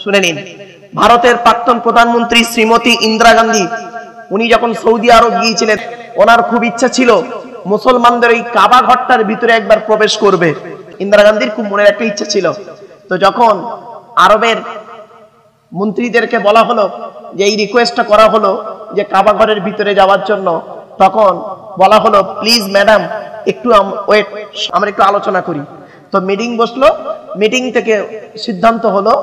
শুনে নিন, ভারতের প্রাক্তন প্রধানমন্ত্রী শ্রীমতী ইন্দিরা গান্ধী উনি যখন সৌদি আরব গিয়েছিলেন, ওনার খুব ইচ্ছা ছিল মুসলমানদের এই কাবা ঘরটার ভিতরে একবার প্রবেশ করবে। ইন্দিরা গান্ধীর খুব মনের একটা ইচ্ছা ছিল। তো যখন আরবের মন্ত্রীদেরকে বলা হলো যে এই রিকোয়েস্টটা করা হলো যে কাবা ঘরের ভিতরে যাওয়ার জন্য, তখন বলা হলো প্লিজ ম্যাডাম একটু ওয়েট, আমরা একটু আলোচনা করি। তো মিটিং বসলো, মিটিং থেকে সিদ্ধান্ত হলো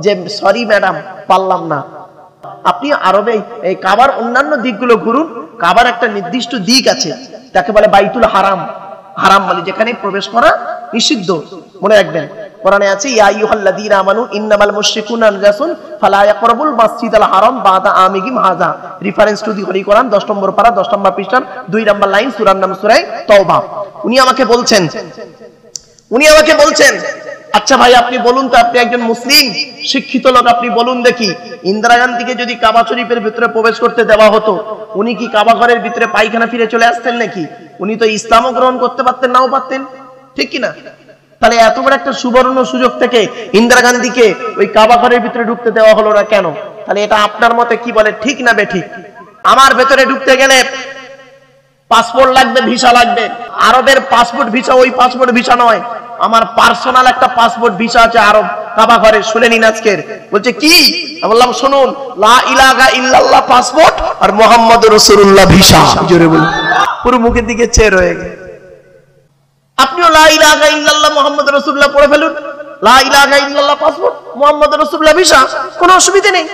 যে সরি ম্যাডাম, পারলাম না, আপনি আরবে এই কাবার অন্যান্য দিকগুলো ঘুরুন। কাবার একটা নির্দিষ্ট দিক আছে, তাকে বলে বাইতুল হারাম। হারাম মানে যেখানে প্রবেশ করা নিষিদ্ধ। মনে রাখবেন, কোরআনে আছে ইয়া আইয়ুহাল্লাযীনা আমানু ইন্নামাল মুশরিকুনা নাজাসুন ফালা ইয়াকরাবুল মাসজিদাল হারাম বাদা আমিহিম হাযা। রেফারেন্স টু দি হোলি কোরআন 10 নম্বর পারা 10 নম্বর পৃষ্ঠা 2 নম্বর লাইন, সূরার নাম সূরা তাওবা। উনি আমাকে বলছেন আচ্ছা ভাই আপনি বলুন তো, আপনি একজন মুসলিম শিক্ষিত লোক, আপনি বলুন দেখি ইন্দিরা গান্ধীকে যদি কাবা শরীফের ভিতরে প্রবেশ করতে দেওয়া হতো, উনি কি কাবা ঘরের ভিতরে পায়খানা ফিরে চলে আসতেন নাকি? উনি তো ইসলামও গ্রহণ করতে পারতেন, নাও পারতেন, ঠিক কিনা? তাহলে এত বড় একটা সুবর্ণ সুযোগ থেকে ইন্দিরা গান্ধীকে ওই কাবা ঘরের ভিতরে ঢুকতে দেওয়া হলো না কেন? তাহলে এটা আপনার মতে কি বলে, ঠিক না বেঠিক? আমার ভেতরে ঢুকতে গেলে পাসপোর্ট লাগবে, ভিসা লাগবে। আরবের পাসপোর্ট ভিসা ওই পাসপোর্ট ভিসা নয়, আমার পার্সোনাল একটা পাসপোর্ট ভিসা আছে আরব কাবা ঘরে। শুনে নিন আজকের। বলছে কি? আমি বললাম শুনুন, লা ইলাহা ইল্লাল্লাহ পাসপোর্ট আর মুহাম্মদুর রাসূলুল্লাহ ভিসা। জোরে বলুন, পুরো মুখের দিকে চেয়ে রয়ে গেছে। আপনিও লা ইলাহা ইল্লাল্লাহ মুহাম্মদুর রাসূলুল্লাহ পড়ে ফেলুন, লা ইলাহা ইল্লাল্লাহ পাসপোর্ট মুহাম্মদুর রাসূলুল্লাহ ভিসা, কোনো অসুবিধা নেই।